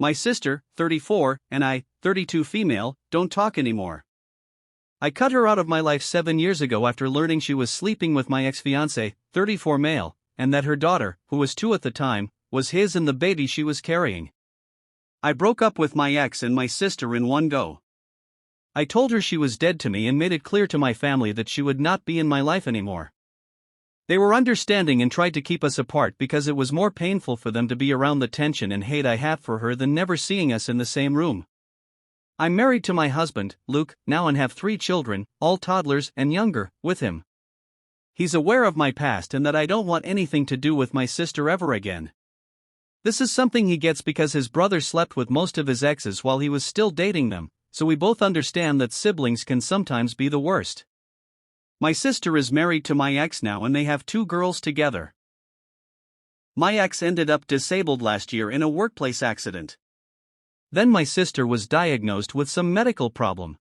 My sister, 34, and I, 32 female, don't talk anymore. I cut her out of my life 7 years ago after learning she was sleeping with my ex-fiancé, 34 male, and that her daughter, who was 2 at the time, was his and the baby she was carrying. I broke up with my ex and my sister in one go. I told her she was dead to me and made it clear to my family that she would not be in my life anymore. They were understanding and tried to keep us apart because it was more painful for them to be around the tension and hate I have for her than never seeing us in the same room. I'm married to my husband, Luke, now and have 3 children, all toddlers and younger, with him. He's aware of my past and that I don't want anything to do with my sister ever again. This is something he gets because his brother slept with most of his exes while he was still dating them, so we both understand that siblings can sometimes be the worst. My sister is married to my ex now and they have 2 girls together. My ex ended up disabled last year in a workplace accident. Then my sister was diagnosed with some medical problem.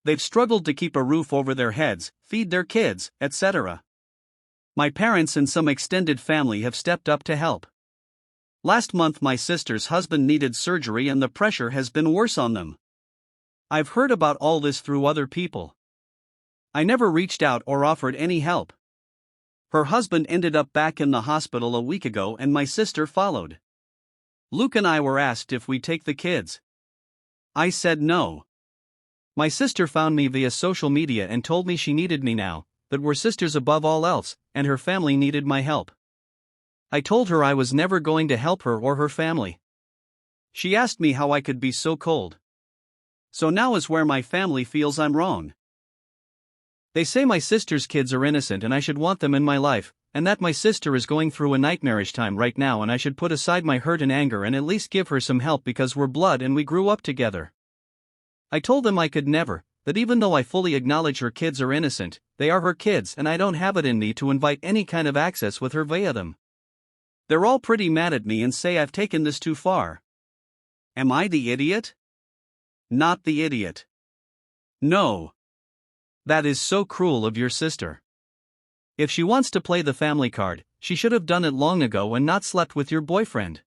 They've struggled to keep a roof over their heads, feed their kids, etc. My parents and some extended family have stepped up to help. Last month my sister's husband needed surgery and the pressure has been worse on them. I've heard about all this through other people. I never reached out or offered any help. Her husband ended up back in the hospital a week ago and my sister followed. Luke and I were asked if we'd take the kids. I said no. My sister found me via social media and told me she needed me now, that we're sisters above all else, and her family needed my help. I told her I was never going to help her or her family. She asked me how I could be so cold. So now is where my family feels I'm wrong. They say my sister's kids are innocent and I should want them in my life, and that my sister is going through a nightmarish time right now and I should put aside my hurt and anger and at least give her some help because we're blood and we grew up together. I told them I could never, that even though I fully acknowledge her kids are innocent, they are her kids and I don't have it in me to invite any kind of access with her via them. They're all pretty mad at me and say I've taken this too far. Am I the idiot? Not the idiot. No. That is so cruel of your sister. If she wants to play the family card, she should have done it long ago and not slept with your boyfriend.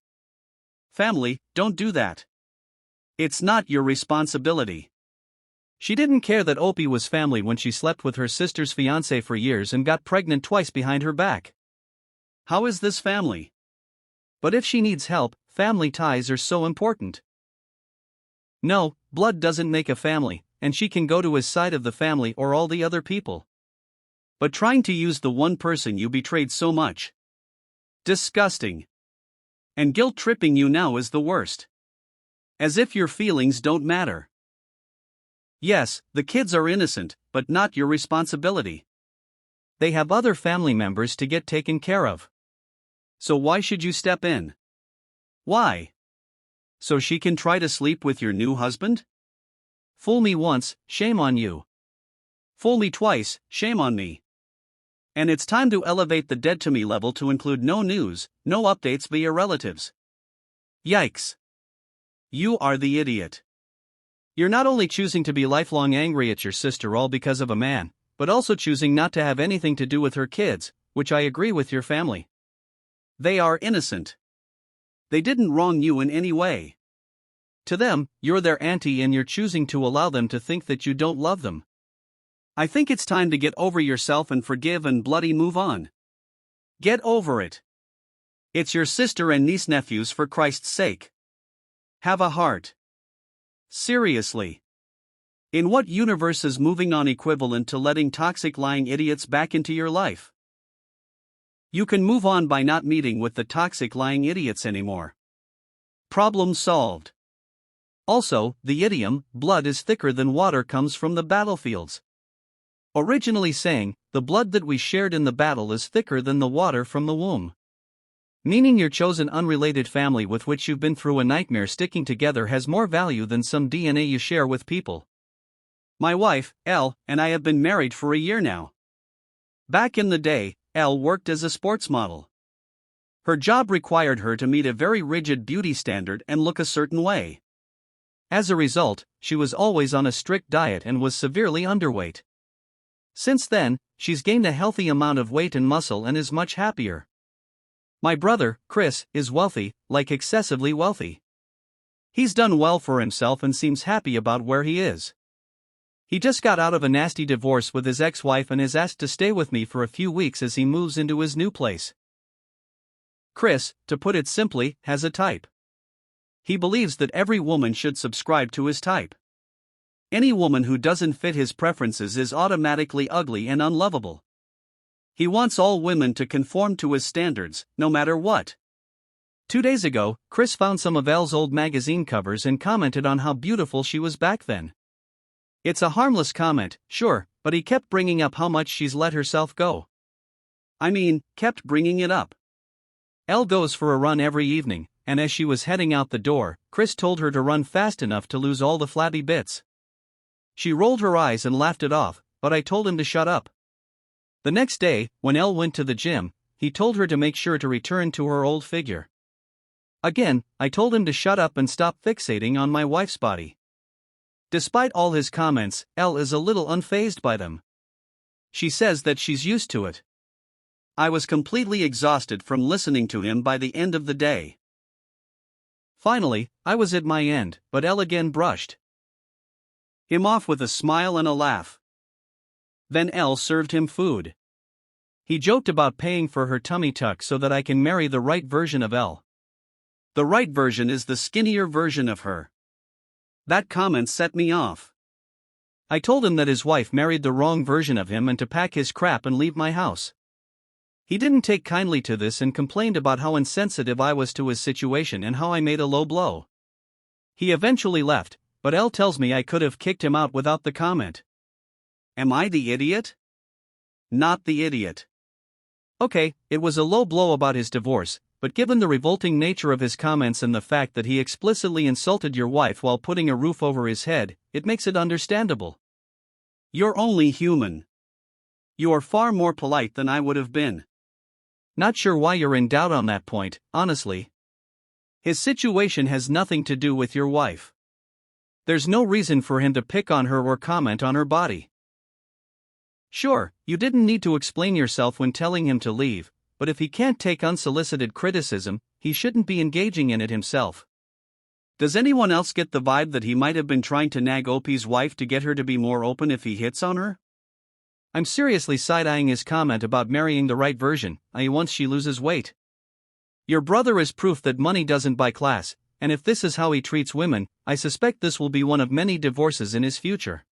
Family, don't do that. It's not your responsibility. She didn't care that Opie was family when she slept with her sister's fiancé for years and got pregnant twice behind her back. How is this family? But if she needs help, family ties are so important. No, blood doesn't make a family, and she can go to his side of the family or all the other people. But trying to use the one person you betrayed so much. Disgusting. And guilt-tripping you now is the worst. As if your feelings don't matter. Yes, the kids are innocent, but not your responsibility. They have other family members to get taken care of. So why should you step in? Why? So she can try to sleep with your new husband? Fool me once, shame on you. Fool me twice, shame on me. And it's time to elevate the dead to me level to include no news, no updates via relatives. Yikes. You are the idiot. You're not only choosing to be lifelong angry at your sister all because of a man, but also choosing not to have anything to do with her kids, which I agree with your family. They are innocent. They didn't wrong you in any way. To them, you're their auntie and you're choosing to allow them to think that you don't love them. I think it's time to get over yourself and forgive and bloody move on. Get over it. It's your sister and niece-nephews, for Christ's sake. Have a heart. Seriously. In what universe is moving on equivalent to letting toxic lying idiots back into your life? You can move on by not meeting with the toxic lying idiots anymore. Problem solved. Also, the idiom, blood is thicker than water, comes from the battlefields. Originally saying, the blood that we shared in the battle is thicker than the water from the womb. Meaning your chosen unrelated family with which you've been through a nightmare sticking together has more value than some DNA you share with people. My wife, Elle, and I have been married for a year now. Back in the day, Elle worked as a sports model. Her job required her to meet a very rigid beauty standard and look a certain way. As a result, she was always on a strict diet and was severely underweight. Since then, she's gained a healthy amount of weight and muscle and is much happier. My brother, Chris, is wealthy, like excessively wealthy. He's done well for himself and seems happy about where he is. He just got out of a nasty divorce with his ex-wife and is asked to stay with me for a few weeks as he moves into his new place. Chris, to put it simply, has a type. He believes that every woman should subscribe to his type. Any woman who doesn't fit his preferences is automatically ugly and unlovable. He wants all women to conform to his standards, no matter what. 2 days ago, Chris found some of Elle's old magazine covers and commented on how beautiful she was back then. It's a harmless comment, sure, but he kept bringing up how much she's let herself go. I mean, kept bringing it up. Elle goes for a run every evening, and as she was heading out the door, Chris told her to run fast enough to lose all the flabby bits. She rolled her eyes and laughed it off, but I told him to shut up. The next day, when Elle went to the gym, he told her to make sure to return to her old figure. Again, I told him to shut up and stop fixating on my wife's body. Despite all his comments, Elle is a little unfazed by them. She says that she's used to it. I was completely exhausted from listening to him by the end of the day. Finally, I was at my end, but Elle again brushed him off with a smile and a laugh. Then Elle served him food. He joked about paying for her tummy tuck so that I can marry the right version of Elle. The right version is the skinnier version of her. That comment set me off. I told him that his wife married the wrong version of him and to pack his crap and leave my house. He didn't take kindly to this and complained about how insensitive I was to his situation and how I made a low blow. He eventually left, but Elle tells me I could have kicked him out without the comment. Am I the idiot? Not the idiot. Okay, it was a low blow about his divorce, but given the revolting nature of his comments and the fact that he explicitly insulted your wife while putting a roof over his head, it makes it understandable. You're only human. You are far more polite than I would have been. Not sure why you're in doubt on that point, honestly. His situation has nothing to do with your wife. There's no reason for him to pick on her or comment on her body. Sure, you didn't need to explain yourself when telling him to leave, but if he can't take unsolicited criticism, he shouldn't be engaging in it himself. Does anyone else get the vibe that he might have been trying to nag Opie's wife to get her to be more open if he hits on her? I'm seriously side-eyeing his comment about marrying the right version, once she loses weight. Your brother is proof that money doesn't buy class, and if this is how he treats women, I suspect this will be one of many divorces in his future.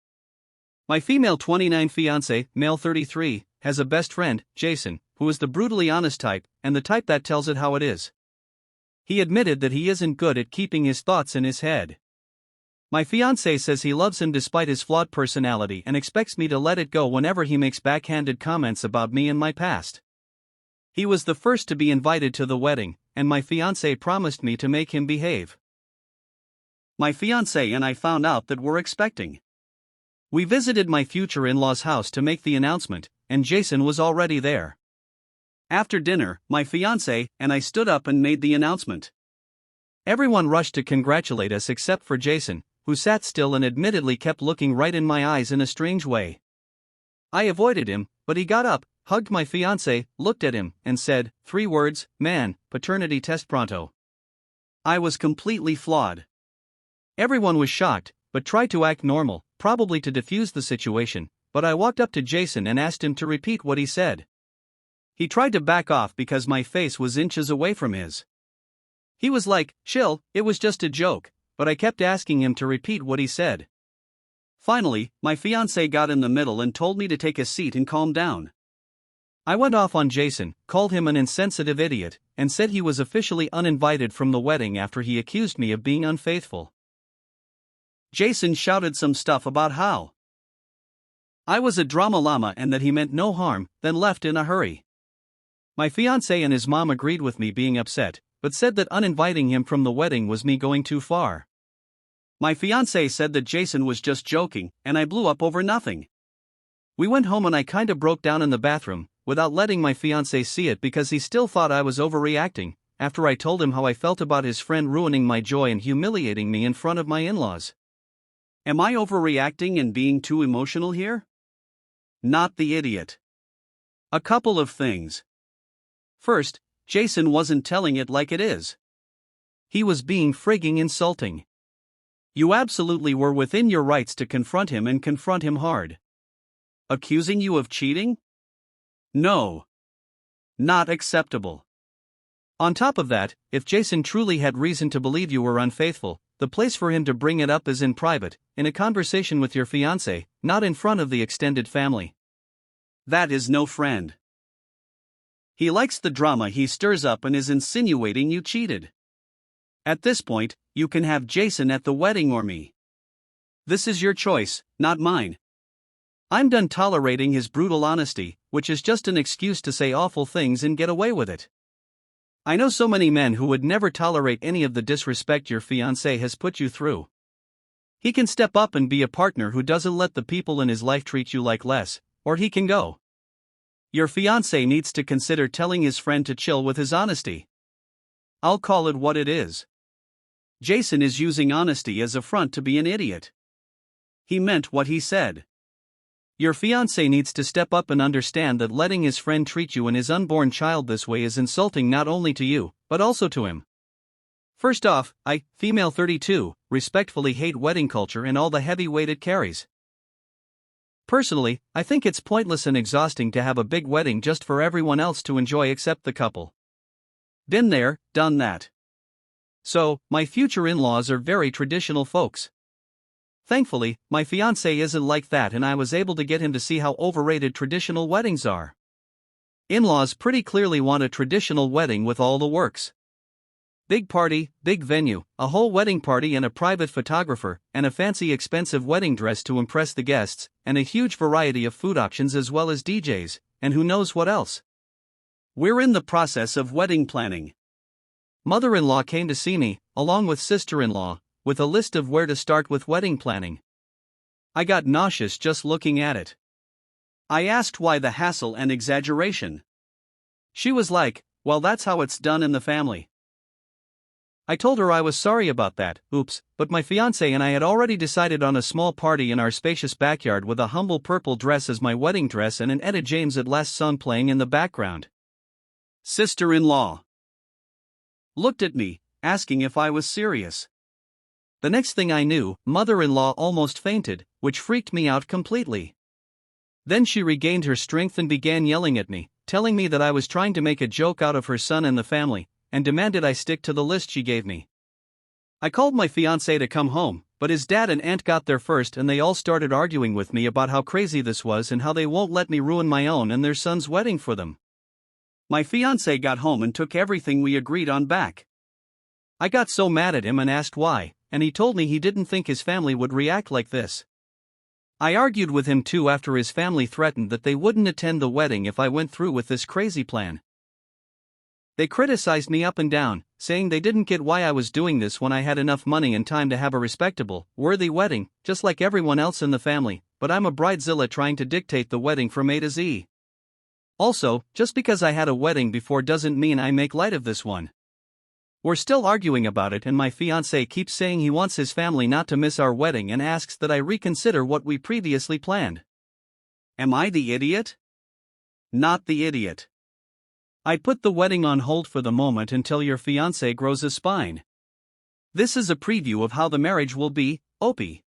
My female 29 fiancé, male 33, has a best friend, Jason, who is the brutally honest type, and the type that tells it how it is. He admitted that he isn't good at keeping his thoughts in his head. My fiancé says he loves him despite his flawed personality and expects me to let it go whenever he makes backhanded comments about me and my past. He was the first to be invited to the wedding, and my fiancé promised me to make him behave. My fiancé and I found out that we're expecting. We visited my future in-law's house to make the announcement, and Jason was already there. After dinner, my fiancé and I stood up and made the announcement. Everyone rushed to congratulate us except for Jason, who sat still and admittedly kept looking right in my eyes in a strange way. I avoided him, but he got up, hugged my fiancé, looked at him, and said, 3 words, "Man, paternity test pronto." I was completely flawed. Everyone was shocked, but tried to act normal, probably to defuse the situation, but I walked up to Jason and asked him to repeat what he said. He tried to back off because my face was inches away from his. He was like, "Chill, it was just a joke," but I kept asking him to repeat what he said. Finally, my fiancé got in the middle and told me to take a seat and calm down. I went off on Jason, called him an insensitive idiot, and said he was officially uninvited from the wedding after he accused me of being unfaithful. Jason shouted some stuff about how I was a drama llama and that he meant no harm, then left in a hurry. My fiancé and his mom agreed with me being upset, but said that uninviting him from the wedding was me going too far. My fiancé said that Jason was just joking, and I blew up over nothing. We went home and I kinda broke down in the bathroom, without letting my fiancé see it because he still thought I was overreacting, after I told him how I felt about his friend ruining my joy and humiliating me in front of my in-laws. Am I overreacting and being too emotional here? Not the idiot. A couple of things. First, Jason wasn't telling it like it is. He was being frigging insulting. You absolutely were within your rights to confront him and confront him hard. Accusing you of cheating? No. Not acceptable. On top of that, if Jason truly had reason to believe you were unfaithful, the place for him to bring it up is in private, in a conversation with your fiancé, not in front of the extended family. That is no friend. He likes the drama he stirs up and is insinuating you cheated. At this point, you can have Jason at the wedding or me. This is your choice, not mine. I'm done tolerating his brutal honesty, which is just an excuse to say awful things and get away with it. I know so many men who would never tolerate any of the disrespect your fiancé has put you through. He can step up and be a partner who doesn't let the people in his life treat you like less, or he can go. Your fiancé needs to consider telling his friend to chill with his honesty. I'll call it what it is. Jason is using honesty as a front to be an idiot. He meant what he said. Your fiancé needs to step up and understand that letting his friend treat you and his unborn child this way is insulting not only to you, but also to him. First off, I, female 32, respectfully hate wedding culture and all the heavy weight it carries. Personally, I think it's pointless and exhausting to have a big wedding just for everyone else to enjoy except the couple. Been there, done that. So, my future in-laws are very traditional folks. Thankfully, my fiancé isn't like that and I was able to get him to see how overrated traditional weddings are. In-laws pretty clearly want a traditional wedding with all the works. Big party, big venue, a whole wedding party and a private photographer, and a fancy expensive wedding dress to impress the guests, and a huge variety of food options as well as DJs, and who knows what else. We're in the process of wedding planning. Mother-in-law came to see me, along with sister-in-law, with a list of where to start with wedding planning. I got nauseous just looking at it. I asked why the hassle and exaggeration. She was like, well, that's how it's done in the family. I told her I was sorry about that, but my fiancé and I had already decided on a small party in our spacious backyard with a humble purple dress as my wedding dress and an Etta James at Last song playing in the background. Sister-in-law looked at me, asking if I was serious. The next thing I knew, mother-in-law almost fainted, which freaked me out completely. Then she regained her strength and began yelling at me, telling me that I was trying to make a joke out of her son and the family, and demanded I stick to the list she gave me. I called my fiancé to come home, but his dad and aunt got there first and they all started arguing with me about how crazy this was and how they won't let me ruin my own and their son's wedding for them. My fiancé got home and took everything we agreed on back. I got so mad at him and asked why, and he told me he didn't think his family would react like this. I argued with him too after his family threatened that they wouldn't attend the wedding if I went through with this crazy plan. They criticized me up and down, saying they didn't get why I was doing this when I had enough money and time to have a respectable, worthy wedding, just like everyone else in the family, but I'm a bridezilla trying to dictate the wedding from A to Z. Also, just because I had a wedding before doesn't mean I make light of this one. We're still arguing about it and my fiancé keeps saying he wants his family not to miss our wedding and asks that I reconsider what we previously planned. Am I the idiot? Not the idiot. I put the wedding on hold for the moment until your fiancé grows a spine. This is a preview of how the marriage will be, Opie.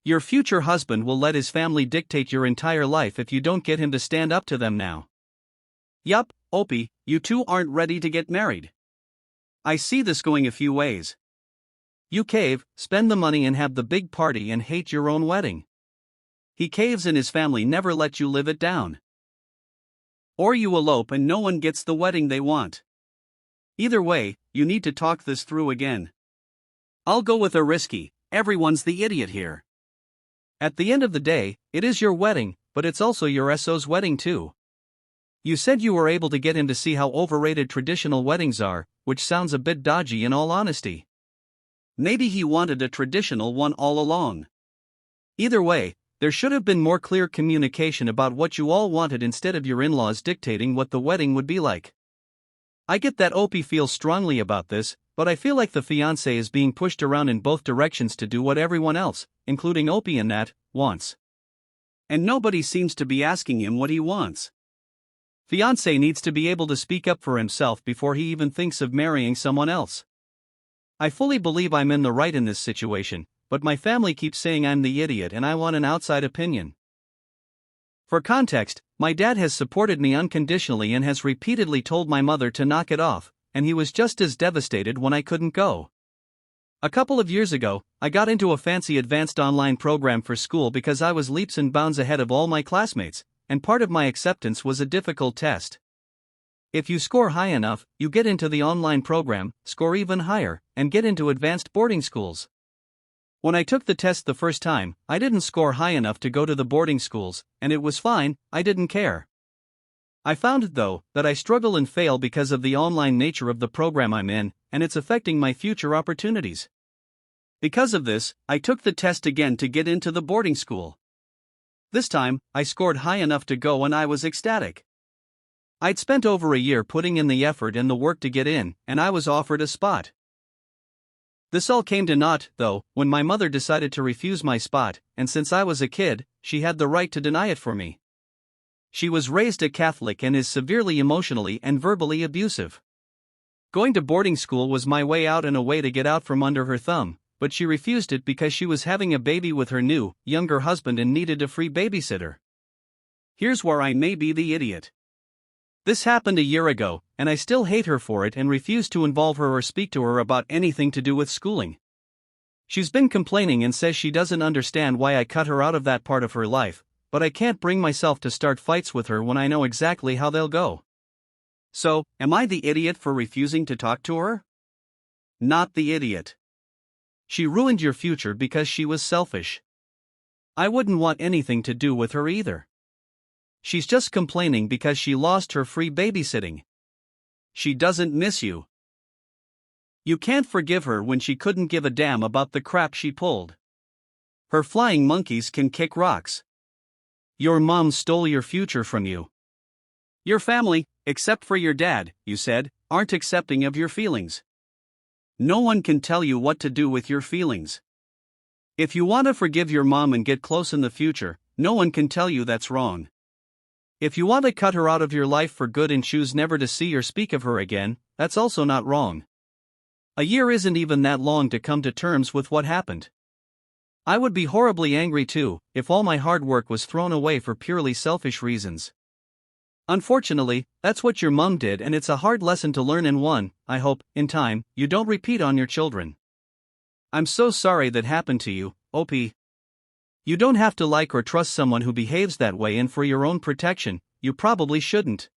Your future husband will let his family dictate your entire life if you don't get him to stand up to them now. Yup, Opie, you two aren't ready to get married. I see this going a few ways. You cave, spend the money and have the big party and hate your own wedding. He caves and his family never let you live it down. Or you elope and no one gets the wedding they want. Either way, you need to talk this through again. I'll go with a risky, everyone's the idiot here. At the end of the day, it is your wedding, but it's also your SO's wedding too. You said you were able to get him to see how overrated traditional weddings are, which sounds a bit dodgy in all honesty. Maybe he wanted a traditional one all along. Either way, there should have been more clear communication about what you all wanted instead of your in-laws dictating what the wedding would be like. I get that Opie feels strongly about this, but I feel like the fiancé is being pushed around in both directions to do what everyone else, including Opie and Nat, wants. And nobody seems to be asking him what he wants. Fiancé needs to be able to speak up for himself before he even thinks of marrying someone else. I fully believe I'm in the right in this situation, but my family keeps saying I'm the idiot and I want an outside opinion. For context, my dad has supported me unconditionally and has repeatedly told my mother to knock it off, and he was just as devastated when I couldn't go. A couple of years ago, I got into a fancy advanced online program for school because I was leaps and bounds ahead of all my classmates, and part of my acceptance was a difficult test. If you score high enough, you get into the online program, score even higher, and get into advanced boarding schools. When I took the test the first time, I didn't score high enough to go to the boarding schools, and it was fine, I didn't care. I found, though, that I struggle and fail because of the online nature of the program I'm in, and it's affecting my future opportunities. Because of this, I took the test again to get into the boarding school. This time, I scored high enough to go and I was ecstatic. I'd spent over a year putting in the effort and the work to get in, and I was offered a spot. This all came to naught, though, when my mother decided to refuse my spot, and since I was a kid, she had the right to deny it for me. She was raised a Catholic and is severely emotionally and verbally abusive. Going to boarding school was my way out and a way to get out from under her thumb, but she refused it because she was having a baby with her new, younger husband and needed a free babysitter. Here's where I may be the idiot. This happened a year ago, and I still hate her for it and refuse to involve her or speak to her about anything to do with schooling. She's been complaining and says she doesn't understand why I cut her out of that part of her life, but I can't bring myself to start fights with her when I know exactly how they'll go. So, am I the idiot for refusing to talk to her? Not the idiot. She ruined your future because she was selfish. I wouldn't want anything to do with her either. She's just complaining because she lost her free babysitting. She doesn't miss you. You can't forgive her when she couldn't give a damn about the crap she pulled. Her flying monkeys can kick rocks. Your mom stole your future from you. Your family, except for your dad, you said, aren't accepting of your feelings. No one can tell you what to do with your feelings. If you want to forgive your mom and get close in the future, no one can tell you that's wrong. If you want to cut her out of your life for good and choose never to see or speak of her again, that's also not wrong. A year isn't even that long to come to terms with what happened. I would be horribly angry too, if all my hard work was thrown away for purely selfish reasons. Unfortunately, that's what your mom did, and it's a hard lesson to learn and one, I hope, in time, you don't repeat on your children. I'm so sorry that happened to you, OP. You don't have to like or trust someone who behaves that way, and for your own protection, you probably shouldn't.